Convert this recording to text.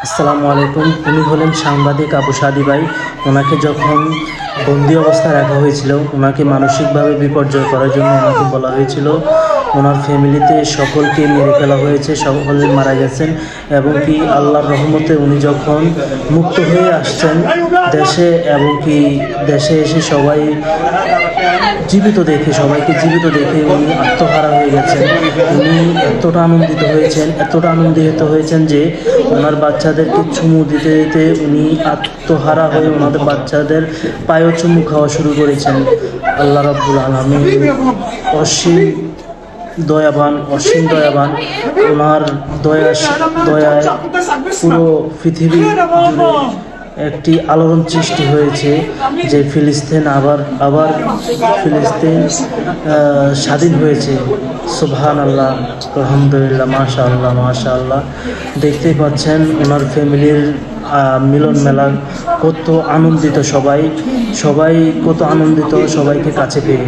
আসসালামু আলাইকুম। উনি হলেন সাংবাদিক আবু সাদি ভাই। ওনাকে যখন বন্দি অবস্থায় রাখা হয়েছিল, ওনাকে মানসিকভাবে বিপর্যয় করার জন্য ওনাকে বলা হয়েছিল। ওনার ফ্যামিলিতে সকলকে মেরে ফেলা হয়েছে, সকলে মারা গেছেন। এবং কি আল্লাহর রহমতে উনি যখন মুক্ত হয়ে আসছেন দেশে, এবং কি দেশে এসে সবাইকে জীবিত দেখে উনি আত্মহারা হয়ে গেছেন। উনি এতটা আনন্দিত হয়েছেন যে ওনার বাচ্চাদেরকে চুমু দিতে দিতে উনি আত্মহারা হয়ে ওনাদের বাচ্চাদের পায়েও চুমু খাওয়া শুরু করেছেন। আল্লাহ রাব্বুল আলামিন অসীম দয়াবান। ওনার দয়ায় পুরো পৃথিবী জুড়ে একটি আলোড়ন সৃষ্টি হয়েছে যে ফিলিস্তিন আবার ফিলিস্তিন স্বাধীন হয়েছে। সুবহানাল্লাহ, আলহামদুলিল্লাহ, মাশাআল্লাহ। দেখতেই পাচ্ছেন ওনার ফ্যামিলির মিলন মেলা, কত আনন্দিত সবাই কত আনন্দিত সবাইকে কাছে পেয়ে।